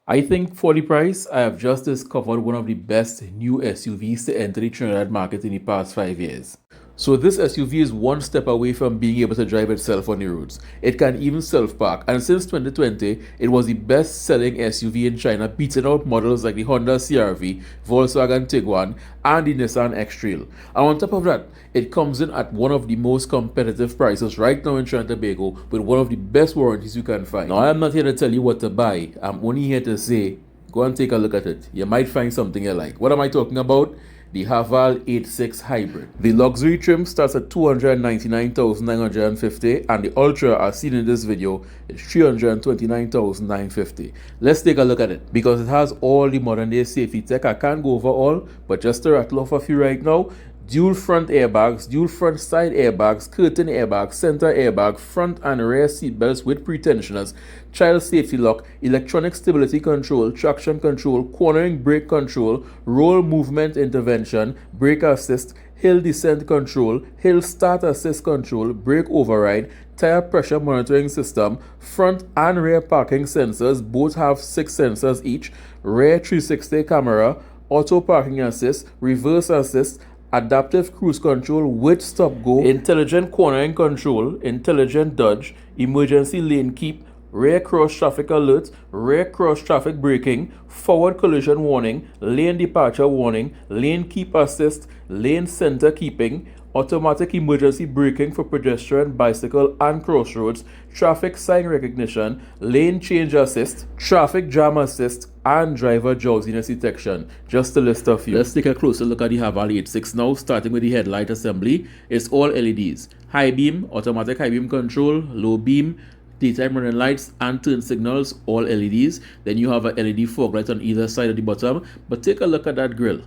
I think for the price, I have just discovered one of the best new SUVs to enter the Trinidad market in the past 5 years. So this SUV is one step away from being able to drive itself on the roads. It can even self-park, and since 2020, it was the best-selling SUV in China, beating out models like the Honda CR-V, Volkswagen Tiguan, and the Nissan X-Trail. And on top of that, it comes in at one of the most competitive prices right now in Trinidad Tobago with one of the best warranties you can find. Now, I am not here to tell you what to buy. I'm only here to say, go and take a look at it. You might find something you like. What am I talking about? The Haval H6 Hybrid. The luxury trim starts at 299,950 and the Ultra, as seen in this video, is 329,950. Let's take a look at it because it has all the modern day safety tech. I can't go over all, but just to rattle off a few right now. Dual front airbags, dual front side airbags, curtain airbags, center airbag, front and rear seat belts with pretensioners, child safety lock, electronic stability control, traction control, cornering brake control, roll movement intervention, brake assist, hill descent control, hill start assist control, brake override, tire pressure monitoring system, front and rear parking sensors, both have 6 sensors each, rear 360 camera, auto parking assist, reverse assist, adaptive cruise control with stop go, intelligent cornering control, intelligent dodge, emergency lane keep, rear cross traffic alert, rear cross traffic braking, forward collision warning, lane departure warning, lane keep assist, lane center keeping, automatic emergency braking for pedestrian, bicycle, and crossroads, traffic sign recognition, lane change assist, traffic jam assist, and driver drowsiness detection, just to list a few. Let's take a closer look at the Haval H6 now, starting with the headlight assembly. It's all LEDs. High beam, automatic high beam control, low beam, daytime running lights and turn signals, all LEDs. Then you have a LED fog light on either side of the bottom. But take a look at that grille.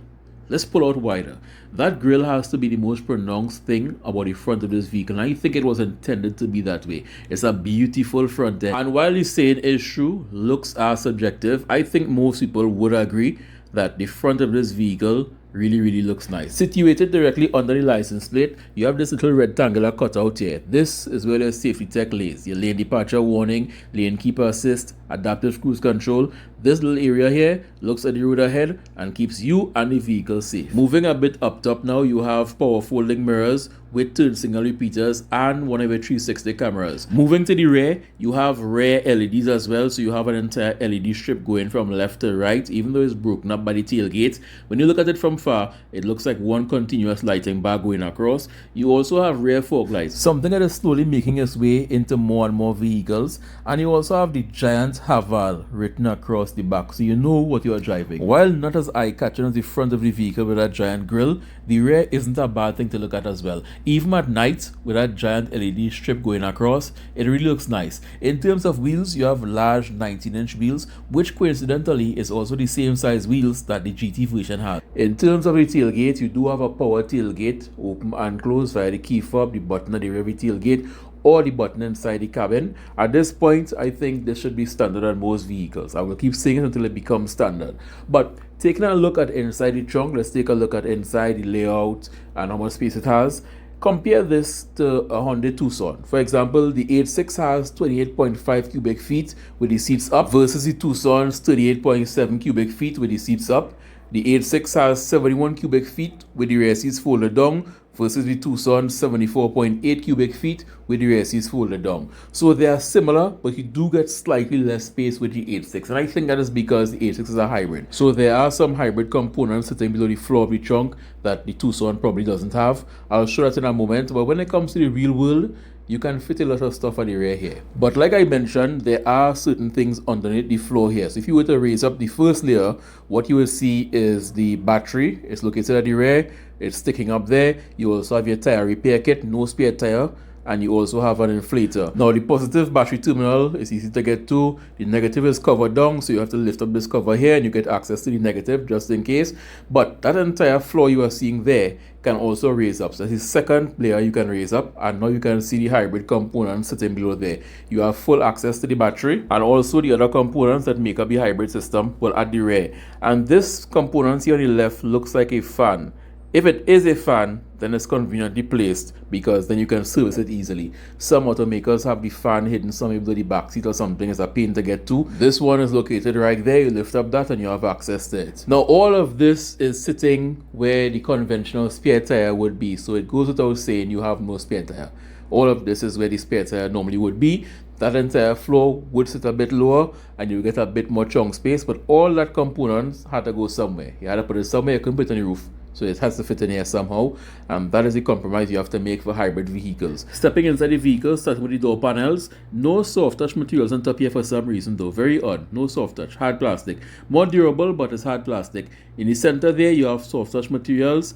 Let's pull out wider. That grille has to be the most pronounced thing about the front of this vehicle. And I think it was intended to be that way. It's a beautiful front end. And while the saying is true, looks are subjective, I think most people would agree that the front of this vehicle really looks nice. Situated directly under the license plate, you have this little rectangular cutout here. This is where your safety tech lays. Your lane departure warning, lane keeper assist, adaptive cruise control. This little area here looks at the road ahead and keeps you and the vehicle safe. Moving a bit up top now, you have power folding mirrors with turn signal repeaters and one of your 360 cameras. Moving to the rear, you have rear LEDs as well, so you have an entire LED strip going from left to right, even though it's broken up by the tailgate. When you look at it from far, it looks like one continuous lighting bar going across. You also have rear fog lights, something that is slowly making its way into more and more vehicles. And you also have the giant Haval written across the back, so you know what you are driving. While not as eye-catching as the front of the vehicle with that giant grille, the rear isn't a bad thing to look at as well. Even at night, with that giant LED strip going across, it really looks nice. In terms of wheels, you have large 19-inch wheels, which coincidentally is also the same size wheels that the GT version has. In terms of the tailgate, you do have a power tailgate, open and close via the key fob, the button at the rear of the tailgate, or the button inside the cabin. At this point, I think this should be standard on most vehicles. I will keep saying it until it becomes standard. But taking a look at inside the trunk, let's take a look at inside the layout and how much space it has. Compare this to a Hyundai Tucson. For example, the H6 has 28.5 cubic feet with the seats up versus the Tucson's 38.7 cubic feet with the seats up. The H6 has 71 cubic feet with the rear seats folded down versus the Tucson's 74.8 cubic feet with the rear seats folded down. So they are similar, but you do get slightly less space with the H6, and I think that is because the H6 is a hybrid. So there are some hybrid components sitting below the floor of the trunk that the Tucson probably doesn't have. I'll show that in a moment, but when it comes to the real world, you can fit a lot of stuff at the rear here. But like I mentioned, there are certain things underneath the floor here. So if you were to raise up the first layer, what you will see is the battery. It's located at the rear. It's sticking up there. You also have your tire repair kit, no spare tire, and you also have an inflator. Now the positive battery terminal is easy to get to. The negative is covered down, so you have to lift up this cover here and you get access to the negative just in case. But that entire floor you are seeing there can also raise up. So that's the second layer you can raise up, and now you can see the hybrid components sitting below there. You have full access to the battery and also the other components that make up the hybrid system, well, at the rear. And this component here on the left looks like a fan. If it is a fan, then it's conveniently placed because then you can service it easily. Some automakers have the fan hidden somewhere below the back seat or something. It's a pain to get to. This one is located right there. You lift up that and you have access to it. Now all of this is sitting where the conventional spare tire would be. So it goes without saying you have no spare tire. All of this is where the spare tire normally would be. That entire floor would sit a bit lower and you get a bit more trunk space, but all that components had to go somewhere. You had to put it somewhere, you couldn't put it on the roof. So it has to fit in here somehow, and that is the compromise you have to make for hybrid vehicles. Stepping inside the vehicle, starting with the door panels, no soft touch materials on top here for some reason though. Very odd. No soft touch. Hard plastic. More durable, but it's hard plastic. In the center there, you have soft touch materials.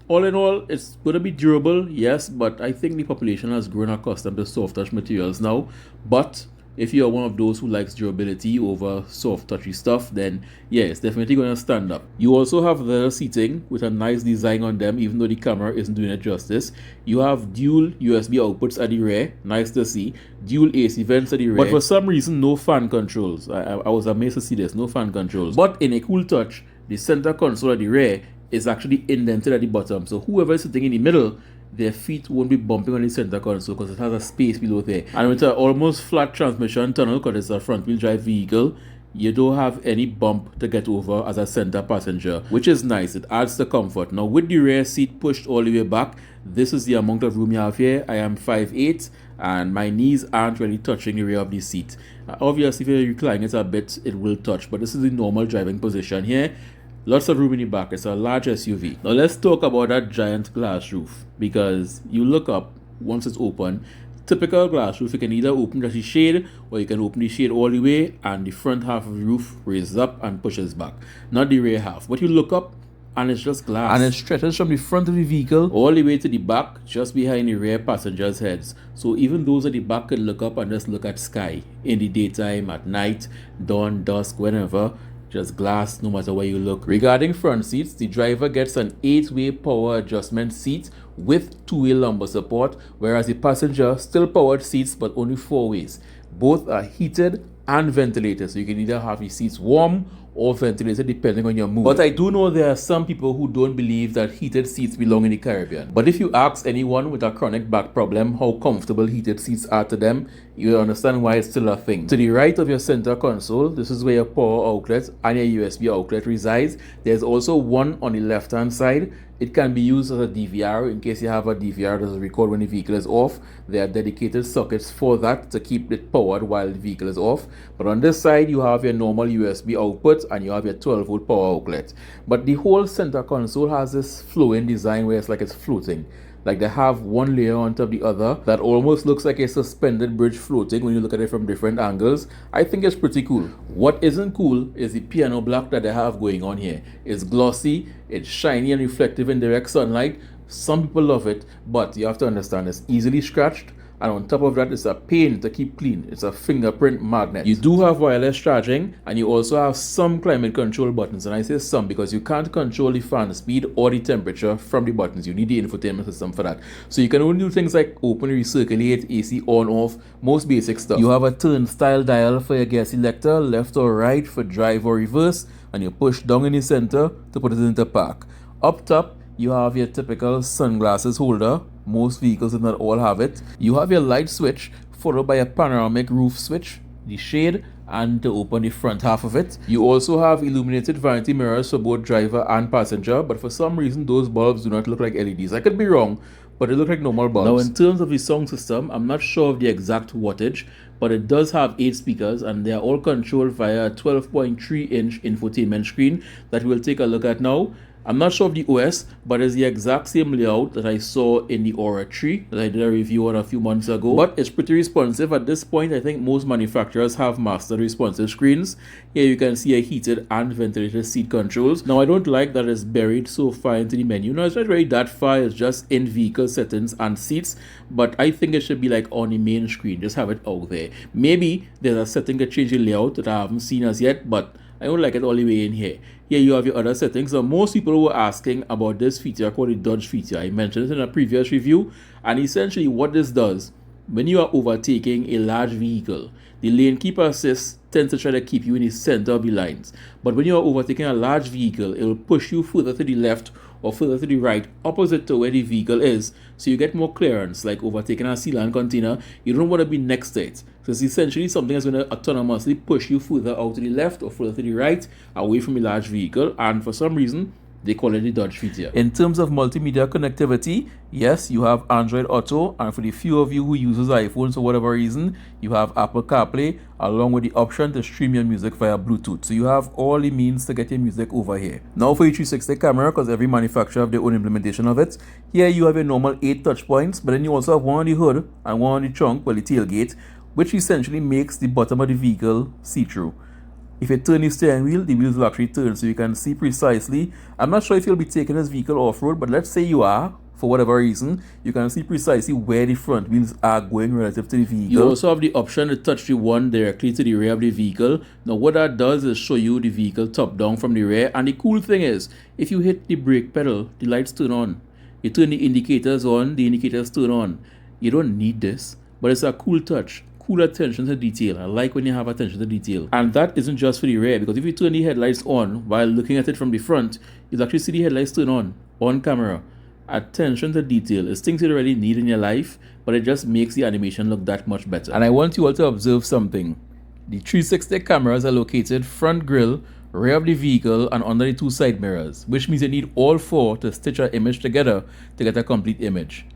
All in all, it's going to be durable, yes, but I think the population has grown accustomed to soft touch materials now. But if you are one of those who likes durability over soft touchy stuff, then yeah, it's definitely going to stand up. You also have the seating with a nice design on them, even though the camera isn't doing it justice. You have dual USB outputs at the rear, nice to see. Dual AC vents at the rear, but for some reason no fan controls. I was amazed to see this, no fan controls. But in a cool touch, the center console at the rear is actually indented at the bottom, so whoever is sitting in the middle, their feet won't be bumping on the center console because it has a space below there. And with an almost flat transmission tunnel, because it's a front wheel drive vehicle, you don't have any bump to get over as a center passenger, which is nice. It adds the comfort. Now with the rear seat pushed all the way back, this is the amount of room you have here. I am 5'8", and my knees aren't really touching the rear of the seat. Obviously if you recline it a bit, it will touch, but this is the normal driving position here. Lots of room in the back. It's a large SUV. Now let's talk about that giant glass roof, because you look up once it's open. Typical glass roof, you can either open just the shade or you can open the shade all the way and the front half of the roof raises up and pushes back, not the rear half. But you look up and it's just glass, and it stretches from the front of the vehicle all the way to the back, just behind the rear passengers' heads. So even those at the back can look up and just look at sky in the daytime, at night, dawn, dusk, whenever. Just glass no matter where you look. Regarding front seats, the driver gets an 8-way power adjustment seat with 2-way lumbar support, whereas the passenger still powered seats but only 4 ways. Both are heated and ventilated, so you can either have the seats warm or ventilated depending on your mood. But I do know there are some people who don't believe that heated seats belong in the Caribbean. But if you ask anyone with a chronic back problem how comfortable heated seats are to them, you'll understand why it's still a thing. To the right of your center console, this is where your power outlet and your USB outlet resides. There's also one on the left hand side. It can be used as a DVR in case you have a DVR that doesn't record when the vehicle is off. There are dedicated sockets for that to keep it powered while the vehicle is off. But on this side, you have your normal USB output and you have your 12-volt power outlet. But the whole center console has this flowing design where it's like it's floating. Like they have one layer on top of the other that almost looks like a suspended bridge floating when you look at it from different angles. I think it's pretty cool. What isn't cool is the piano black that they have going on here. It's glossy, it's shiny and reflective in direct sunlight. Some people love it, but you have to understand it's easily scratched. And on top of that, it's a pain to keep clean. It's a fingerprint magnet. You do have wireless charging, and you also have some climate control buttons. And I say some because you can't control the fan speed or the temperature from the buttons. You need the infotainment system for that. So you can only do things like open, recirculate, AC on, off, most basic stuff. You have a turnstile dial for your gear selector, left or right for drive or reverse, and you push down in the center to put it into park. Up top, you have your typical sunglasses holder. Most vehicles, if not all, have it. You have your light switch followed by a panoramic roof switch, the shade, and to open the front half of it. You also have illuminated vanity mirrors for both driver and passenger, but for some reason those bulbs do not look like LEDs. I could be wrong, but they look like normal bulbs. Now in terms of the sound system, I'm not sure of the exact wattage, but it does have 8 speakers and they are all controlled via a 12.3-inch infotainment screen that we'll take a look at now. I'm not sure of the OS, but it's the exact same layout that I saw in the Ora 3 that I did a review on a few months ago. But it's pretty responsive. At this point, I think most manufacturers have mastered responsive screens. Here you can see a heated and ventilated seat controls. Now I don't like that it's buried so far into the menu. No, it's not really that far. It's just in vehicle settings and seats. But I think it should be like on the main screen. Just have it out there. Maybe there's a setting to change the layout that I haven't seen as yet, but I don't like it all the way in here. Here you have your other settings. Now most people were asking about this feature called the dodge feature. I mentioned it in a previous review, and essentially what this does, when you are overtaking a large vehicle, the lane keeper assist tends to try to keep you in the center of the lines. But when you are overtaking a large vehicle, it will push you further to the left or further to the right, opposite to where the vehicle is, so you get more clearance, like overtaking a sealant container. You don't want to be next to it. So it's essentially something that's going to autonomously push you further out to the left or further to the right, away from a large vehicle, and for some reason, they call it the Dodge feature. In terms of multimedia connectivity, yes, you have Android Auto, and for the few of you who uses iPhones for whatever reason, you have Apple CarPlay, along with the option to stream your music via Bluetooth. So you have all the means to get your music over here. Now for your 360 camera, because every manufacturer have their own implementation of it, here you have a normal 8 touch points, but then you also have one on the hood and one on the trunk, well the tailgate, which essentially makes the bottom of the vehicle see-through. If you turn the steering wheel, the wheels will actually turn so you can see precisely. I'm not sure if you'll be taking this vehicle off-road, but let's say you are, for whatever reason, you can see precisely where the front wheels are going relative to the vehicle. You also have the option to touch the one directly to the rear of the vehicle. Now what that does is show you the vehicle top down from the rear, and the cool thing is, if you hit the brake pedal, the lights turn on. You turn the indicators on, the indicators turn on. You don't need this, but it's a cool touch. Cool attention to detail. I like when you have attention to detail. And that isn't just for the rear, because if you turn the headlights on while looking at it from the front, you'll actually see the headlights turn on camera. Attention to detail is things you really need in your life, but it just makes the animation look that much better. And I want you all to observe something. The 360 cameras are located front grille, rear of the vehicle, and under the 2 side mirrors, which means you need all 4 to stitch an image together to get a complete image.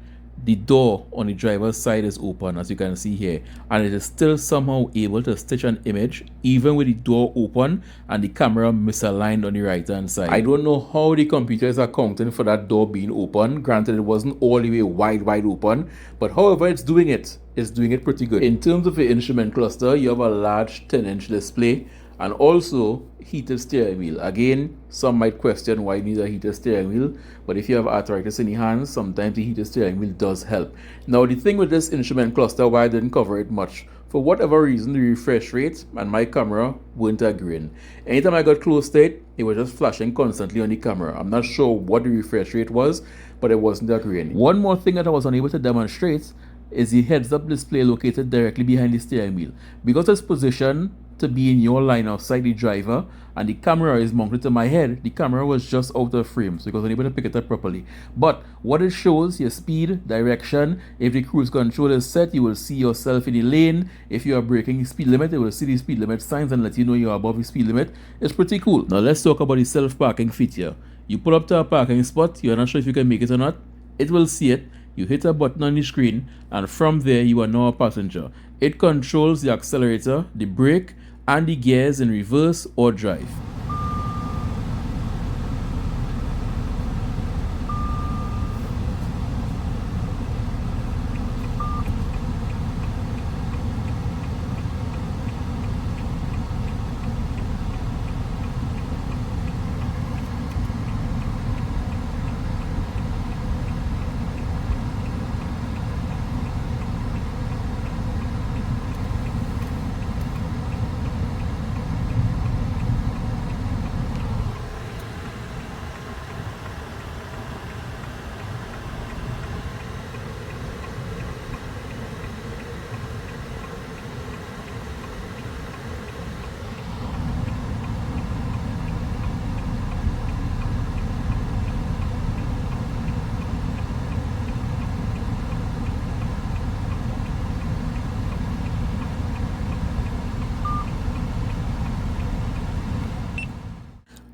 The door on the driver's side is open, as you can see here, and it is still somehow able to stitch an image even with the door open and the camera misaligned on the right hand side. I don't know how the computer is accounting for that door being open. Granted, it wasn't all the way wide open, but however it's doing it pretty good. In terms of the instrument cluster, you have a large 10-inch display and also heated steering wheel. Again, some might question why you need a heated steering wheel, but if you have arthritis in the hands, sometimes the heated steering wheel does help. Now the thing with this instrument cluster, why I didn't cover it much, for whatever reason the refresh rate and my camera weren't agreeing. Anytime I got close to it, it was just flashing constantly on the camera. I'm not sure what the refresh rate was, but it wasn't agreeing. One more thing that I was unable to demonstrate is the heads-up display located directly behind the steering wheel. Because it's positioned to be in your line of sight, the driver, and the camera is mounted to my head, the camera was just out of frame, so I was unable to pick it up properly. But what it shows, your speed, direction. If the cruise control is set, you will see yourself in the lane. If you are breaking the speed limit, it will see the speed limit signs and let you know you're above the speed limit. It's pretty cool. Now let's talk about the self-parking feature. You pull up to a parking spot, you're not sure if you can make it or not. It will see it. You hit a button on the screen, and from there you are now a passenger. It controls the accelerator, the brake, and the gears in reverse or drive.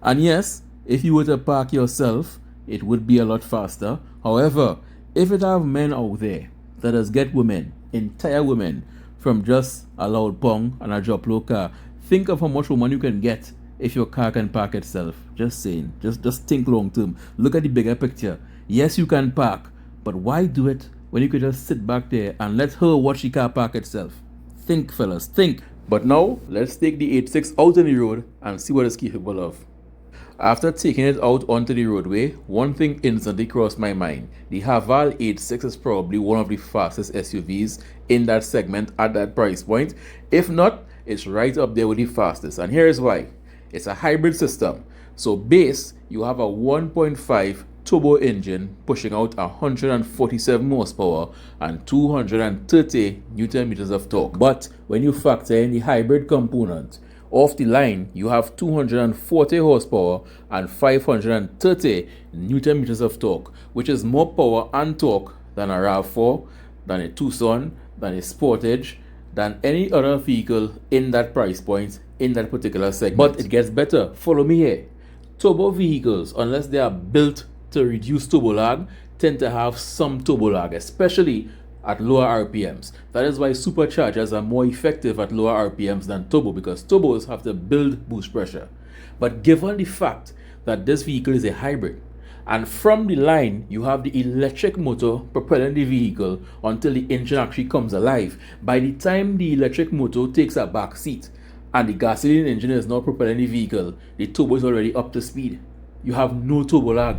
And yes, if you were to park yourself, it would be a lot faster. However, if it have men out there that does get women, entire women, from just a loud bong and a drop low car, think of how much woman you can get if your car can park itself. Just saying. Just think long term. Look at the bigger picture. Yes, you can park, but why do it when you could just sit back there and let her watch the car park itself? Think, fellas, think. But now, let's take the H6 out on the road and see what it's capable of. After taking it out onto the roadway, one thing instantly crossed my mind. The Haval H6 is probably one of the fastest SUVs in that segment at that price point. If not, it's right up there with the fastest. And here's why. It's a hybrid system. So base, you have a 1.5 turbo engine pushing out 147 horsepower and 230 Newton meters of torque. But when you factor in the hybrid component, Off the line, you have 240 horsepower and 530 Newton meters of torque, which is more power and torque than a RAV4, than a Tucson, than a Sportage, than any other vehicle in that price point, in that particular segment. But it gets better. Follow me here. Turbo vehicles, unless they are built to reduce turbo lag, tend to have some turbo lag, especially at lower RPMs. That is why superchargers are more effective at lower RPMs than turbo, because turbos have to build boost pressure. But given the fact that this vehicle is a hybrid, and from the line you have the electric motor propelling the vehicle until the engine actually comes alive, by the time the electric motor takes a back seat and the gasoline engine is now propelling the vehicle, the turbo is already up to speed. You have no turbo lag.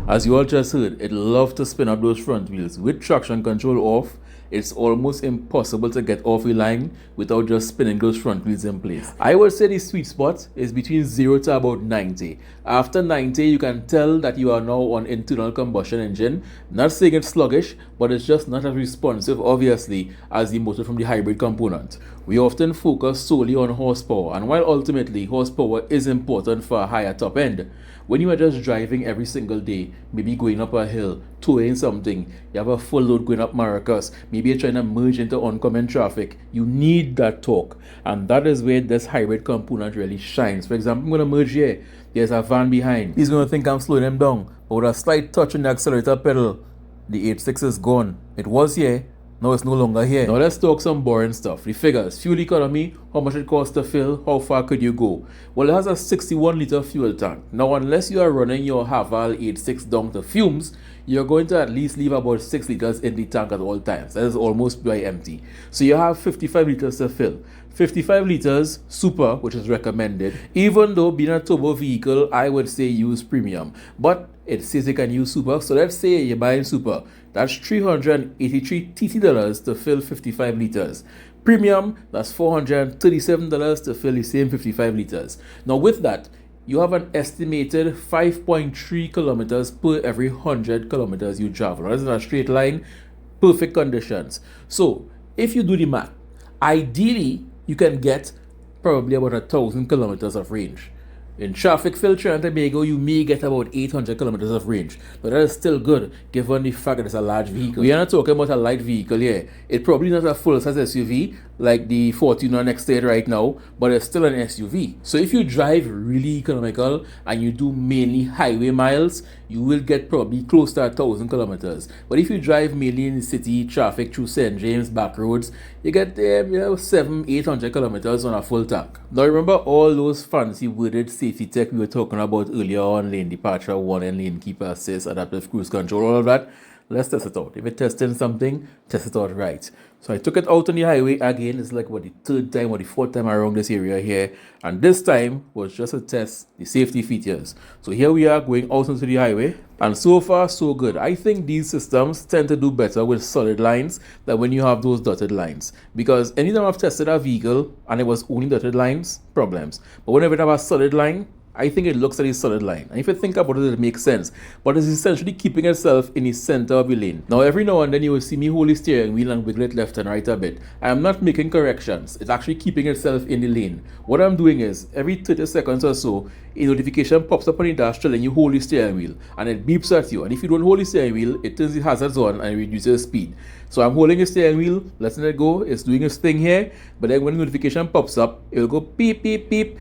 As you all just heard, it loves to spin up those front wheels. With traction control off, it's almost impossible to get off a line without just spinning those front wheels in place. I would say the sweet spot is between 0 to about 90. After 90, you can tell that you are now on internal combustion engine. Not saying it's sluggish, but it's just not as responsive, obviously, as the motor from the hybrid component. We often focus solely on horsepower, and while ultimately horsepower is important for a higher top end, when you are just driving every single day, maybe going up a hill, towing something, you have a full load going up Maracas, maybe you're trying to merge into oncoming traffic, you need that torque. And that is where this hybrid component really shines. For example, I'm going to merge here. There's a van behind. He's going to think I'm slowing him down. But with a slight touch on the accelerator pedal, the H6 is gone. It was here. Now it's no longer here. Now let's talk some boring stuff. The figures. Fuel economy, how much it costs to fill, how far could you go? Well, it has a 61 liter fuel tank. Now unless you are running your Haval H6 down to fumes, you're going to at least leave about 6 liters in the tank at all times. That is almost dry empty. So you have 55 liters to fill. 55 liters super, which is recommended. Even though being a turbo vehicle, I would say use premium. But it says you can use super. So let's say you're buying super. That's $383 TT to fill 55 liters. Premium, that's $437 to fill the same 55 liters. Now with that, you have an estimated 5.3 kilometers per every 100 kilometers you travel. That's in a straight line, perfect conditions. So if you do the math, ideally you can get probably about 1,000 kilometers of range. In traffic-filled Trinidad Tobago, you may get about 800 kilometers of range. But that is still good, given the fact that it's a large vehicle. We are not talking about a light vehicle here. It's probably not a full-size SUV like the Fortuner next to it right now, but it's still an SUV. So if you drive really economical and you do mainly highway miles, you will get probably close to 1,000 kilometers. But if you drive mainly in the city traffic through St. James back roads, you get 700-800 kilometers on a full tank. Now remember all those fancy worded safety tech we were talking about earlier on: lane departure warning, lane keeper assist, adaptive cruise control, all of that. Let's test it out. If you're testing something, test it out right. So I took it out on the highway again. It's like the third time or the fourth time around this area here. And this time was just to test the safety features. So here we are going out onto the highway. And so far, so good. I think these systems tend to do better with solid lines than when you have those dotted lines. Because anytime I've tested a vehicle and it was only dotted lines, problems. But whenever it have a solid line, I think it looks like a solid line. And if you think about it, it makes sense. But it's essentially keeping itself in the center of the lane. Now, every now and then you will see me hold the steering wheel and wiggle it left and right a bit. I am not making corrections. It's actually keeping itself in the lane. What I'm doing is, every 30 seconds or so, a notification pops up on the dash and you hold the steering wheel. And it beeps at you. And if you don't hold the steering wheel, it turns the hazards on and reduces speed. So I'm holding the steering wheel, letting it go. It's doing its thing here. But then when the notification pops up, it will go beep, beep, beep.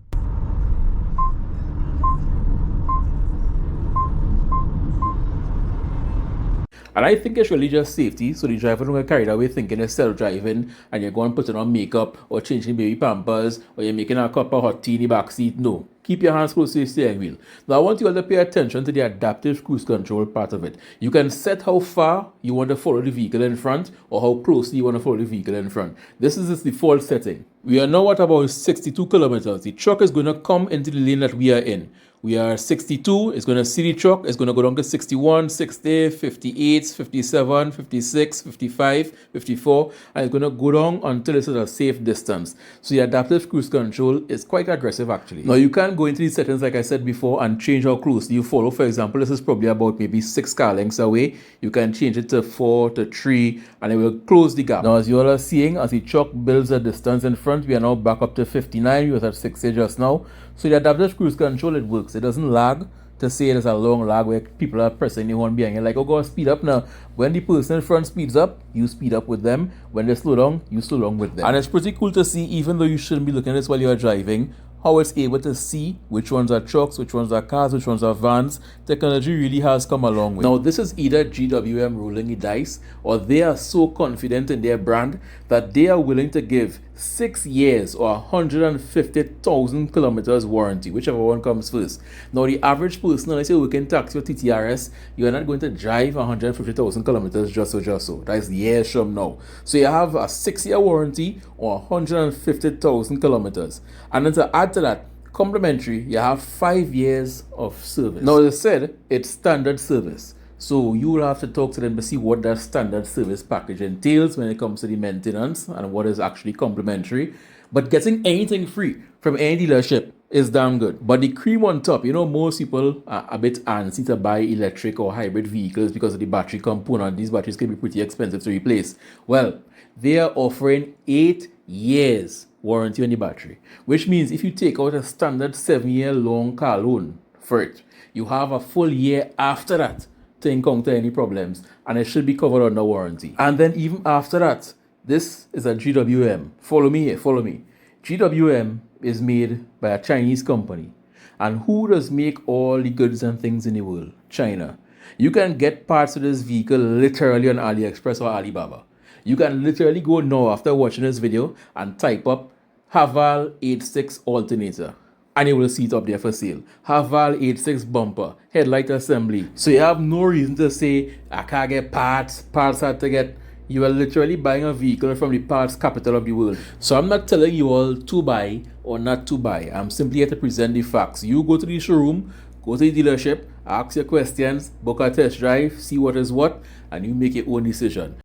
And I think it's really just safety, so the driver don't get carried away thinking it's self-driving and you're going putting on makeup or changing baby pampers or you're making a cup of hot tea in the back seat. No. Keep your hands close to the steering wheel. Now I want you all to pay attention to the adaptive cruise control part of it. You can set how far you want to follow the vehicle in front or how closely you want to follow the vehicle in front. This is its default setting. We are now at about 62 kilometers. The truck is going to come into the lane that we are in. We are 62, it's going to see the truck, it's going to go down to 61, 60, 58, 57, 56, 55, 54, and it's going to go down until it's at a safe distance. So the adaptive cruise control is quite aggressive actually. Now you can go into these settings like I said before and change how closely you follow. For example, this is probably about maybe 6 car lengths away. You can change it to 4, to 3, and it will close the gap. Now as you all are seeing, as the truck builds a distance in front, we are now back up to 59, we were at 60 just now. So the adaptive cruise control, it works. It doesn't lag to say there's a long lag where people are pressing the horn behind you like, oh, go speed up now. When the person in front speeds up, you speed up with them. When they slow down, you slow down with them. And it's pretty cool to see, even though you shouldn't be looking at this while you're driving, how it's able to see which ones are trucks, which ones are cars, which ones are vans. Technology really has come a long way. Now, this is either GWM rolling the dice, or they are so confident in their brand that they are willing to give 6 years or 150,000 kilometers warranty, whichever one comes first. Now, the average person, let's say working taxi or TTRS, you are not going to drive 150,000 kilometers just so. That is the years from now. So you have a 6-year warranty or 150,000 kilometers. And then to add to that, complimentary, you have 5 years of service. Now, as I said, it's standard service. So you will have to talk to them to see what that standard service package entails when it comes to the maintenance and what is actually complimentary. But getting anything free from any dealership is damn good. But the cream on top, you know, most people are a bit antsy to buy electric or hybrid vehicles because of the battery component. These batteries can be pretty expensive to replace. Well, they are offering 8 years warranty on the battery, which means if you take out a standard 7-year long car loan for it, you have a full year after that to encounter any problems, and it should be covered under warranty. And then even after that, this is a GWM. Follow me here, follow me. GWM is made by a Chinese company. And who does make all the goods and things in the world? China. You can get parts of this vehicle literally on AliExpress or Alibaba. You can literally go now after watching this video and type up Haval H6 alternator, and you will see it up there for sale. Haval H6 bumper, headlight assembly. So you have no reason to say, I can't get parts hard to get. You are literally buying a vehicle from the parts capital of the world. So I'm not telling you all to buy or not to buy. I'm simply here to present the facts. You go to the showroom, go to the dealership, ask your questions, book a test drive, see what is what, and you make your own decision.